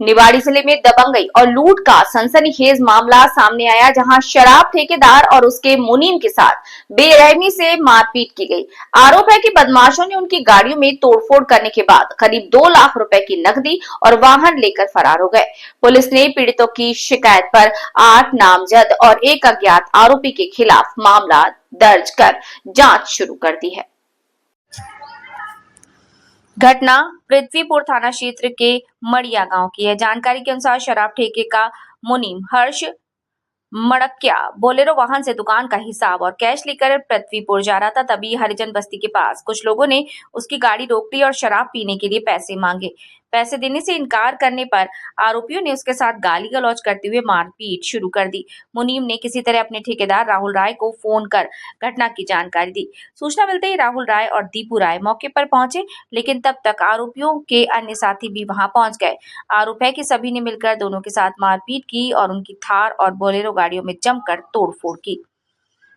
निवाड़ी जिले में दबंगई और लूट का सनसनीखेज मामला सामने आया, जहां शराब ठेकेदार और उसके मुनीम के साथ बेरहमी से मारपीट की गई। आरोप है कि बदमाशों ने उनकी गाड़ियों में तोड़फोड़ करने के बाद करीब 2 लाख रुपए की नकदी और वाहन लेकर फरार हो गए। पुलिस ने पीड़ितों की शिकायत पर 8 नामजद और 1 अज्ञात आरोपी के खिलाफ मामला दर्ज कर जांच शुरू कर दी है। घटना पृथ्वीपुर थाना क्षेत्र के मड़िया गांव की है। जानकारी के अनुसार शराब ठेके का मुनीम हर्ष मड़किया बोलेरो वाहन से दुकान का हिसाब और कैश लेकर पृथ्वीपुर जा रहा था। तभी हरिजन बस्ती के पास कुछ लोगों ने उसकी गाड़ी रोक ली और शराब पीने के लिए पैसे मांगे। पैसे देने से इनकार करने पर आरोपियों ने उसके साथ गाली गलौज करते हुए मारपीट शुरू कर दी। मुनीम ने किसी तरह अपने ठेकेदार राहुल राय को फोन कर घटना की जानकारी दी। सूचना मिलते ही राहुल राय और दीपू राय मौके पर पहुंचे, लेकिन तब तक आरोपियों के अन्य साथी भी वहां पहुंच गए। आरोप है कि सभी ने मिलकर दोनों के साथ मारपीट की और उनकी थार और बोलेरो गाड़ियों में जमकर तोड़फोड़ की।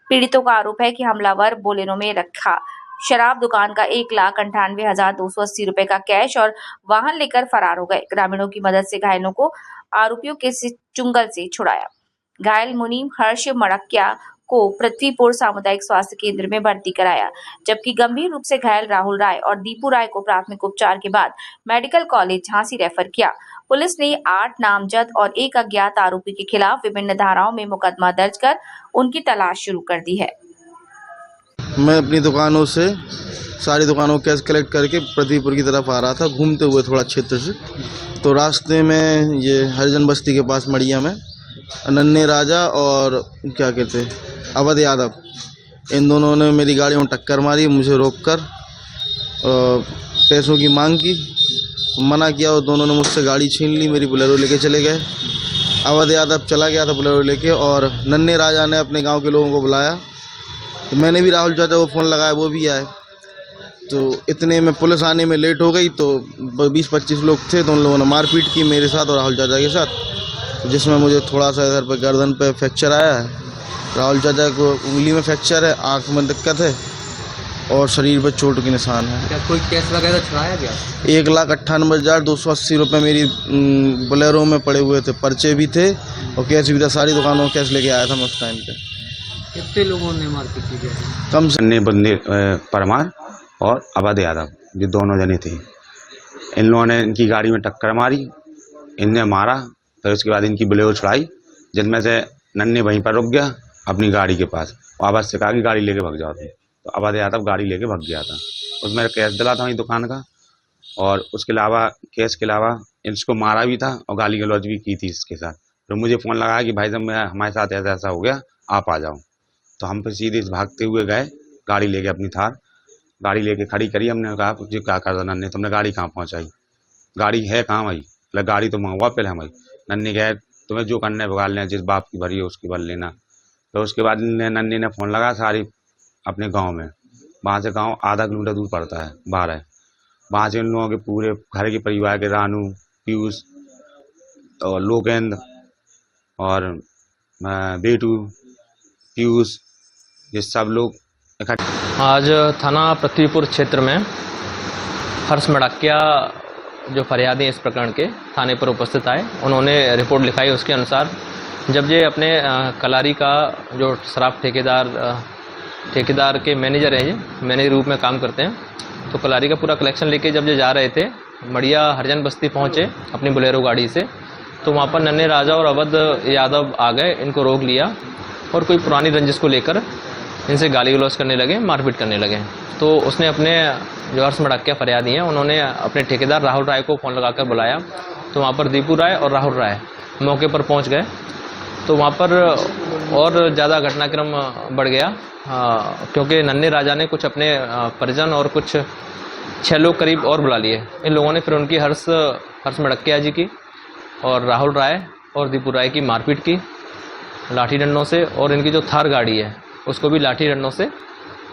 पीड़ितों का आरोप है कि हमलावर बोलेरो में रखा शराब दुकान का 1,98,280 रुपए का कैश और वाहन लेकर फरार हो गए। ग्रामीणों की मदद से घायलों को आरोपियों के चुंगल से छुड़ाया। घायल मुनीम हर्ष मड़किया को पृथ्वीपुर सामुदायिक स्वास्थ्य केंद्र में भर्ती कराया, जबकि गंभीर रूप से घायल राहुल राय और दीपू राय को प्राथमिक उपचार के बाद मेडिकल कॉलेज झांसी रेफर किया। पुलिस ने 8 नामजद और 1 अज्ञात आरोपी के खिलाफ विभिन्न धाराओं में मुकदमा दर्ज कर उनकी तलाश शुरू कर दी है। मैं अपनी दुकानों से सारी दुकानों को कैश कलेक्ट करके पृथ्वीपुर की तरफ आ रहा था, घूमते हुए थोड़ा क्षेत्र से। तो रास्ते में ये हरिजन बस्ती के पास मड़िया में नन्हे राजा और क्या कहते अवध यादव, इन दोनों ने मेरी गाड़ी में टक्कर मारी। मुझे रोककर पैसों की मांग की, मना किया और दोनों ने मुझसे गाड़ी छीन ली। मेरी बोलेरो लेके चले गए। अवध यादव चला गया था बोलेरो लेके और नन्हे राजा ने अपने गांव के लोगों को बुलाया। तो मैंने भी राहुल चाचा को फ़ोन लगाया, वो भी आए। तो इतने में पुलिस आने में लेट हो गई, तो 20-25 लोग थे, तो उन लोगों ने मारपीट की मेरे साथ और राहुल चाचा के साथ, जिसमें मुझे थोड़ा सा इधर पर गर्दन पे फ्रैक्चर आया है। राहुल चाचा को उंगली में फ्रैक्चर है, आँख में दिक्कत है और शरीर पर चोट के निशान है। क्या कोई कैश वगैरह छुड़ाया गया? 1,98,280 रुपये मेरी बोलेरो में पड़े हुए थे, पर्चे भी थे और कैश भी था। सारी दुकानों में कैश लेके आया था मैं उस टाइम पे। कितने लोगों ने मारपीट की? कम से अन्य बंदे परमार और अवध यादव, जो दोनों जने थे। इन लोगों ने इनकी गाड़ी में टक्कर मारी, इनने मारा, फिर उसके बाद इनकी बोलेरो छुड़ाई, जिनमें से नन्हे वहीं पर रुक गया अपनी गाड़ी के पास। आवाज़ से कहा कि गाड़ी लेके भाग जाओ। तो अवध यादव गाड़ी लेके भाग गया था। उसमें कैश दिला था वहीं दुकान का, और उसके अलावा कैश के अलावा इसको मारा भी था और गाली गलौज भी की थी इसके साथ। तो मुझे फ़ोन लगाया कि भाई साहब मैं हमारे साथ ऐसा ऐसा हो गया, आप आ जाओ। तो हम फिर सीधे भागते हुए गए, गाड़ी लेके अपनी थार गाड़ी लेके खड़ी करी। हमने कहा जी क्या कर रहा नन्हे, तुमने गाड़ी कहाँ पहुँचाई, गाड़ी है कहाँ भाई? बोला गाड़ी तो मंगवा पहले हमारी। नन्हे गए, तुम्हें जो करना है बगाल लेना, जिस बाप की भरी है उसकी भर लेना। तो उसके बाद नन्हे ने फ़ोन लगा सारी अपने गांव में। वहाँ से गांव आधा किलोमीटर दूर पड़ता है, 12। वहाँ से उन लोगों के पूरे घर के परिवार के रानू, पीयूष और लोकेंद्र और बेटू, पीयूष, ये सब लोग इकट्ठे। आज थाना पृथ्वीपुर क्षेत्र में हर्ष मड़किया जो फरियादी इस प्रकरण के थाने पर उपस्थित आए, उन्होंने रिपोर्ट लिखाई। उसके अनुसार जब ये अपने कलारी का जो शराब ठेकेदार के मैनेजर हैं, ये मैनेजर रूप में काम करते हैं, तो कलारी का पूरा कलेक्शन लेके जब ये जा रहे थे, मड़िया हरिजन बस्ती पहुँचे अपनी बोलेरो गाड़ी से, तो वहाँ पर नन्हे राजा और अवध यादव आ गए, इनको रोक लिया और कोई पुरानी रंजिश को लेकर इनसे गाली गलौज करने लगे, मारपीट करने लगे। तो उसने अपने जो हर्ष मड़किया फरियादी हैं, उन्होंने अपने ठेकेदार राहुल राय को फ़ोन लगाकर बुलाया। तो वहाँ पर दीपू राय और राहुल राय मौके पर पहुँच गए। तो वहाँ पर और ज़्यादा घटनाक्रम बढ़ गया, क्योंकि नन्हे राजा ने कुछ अपने परिजन और कुछ 6 लोग करीब और बुला लिए। इन लोगों ने फिर उनकी हर्ष मड़किया जी की और राहुल राय और दीपू राय की मारपीट की लाठी डंडों से, और इनकी जो थार गाड़ी है उसको भी लाठी डंडों से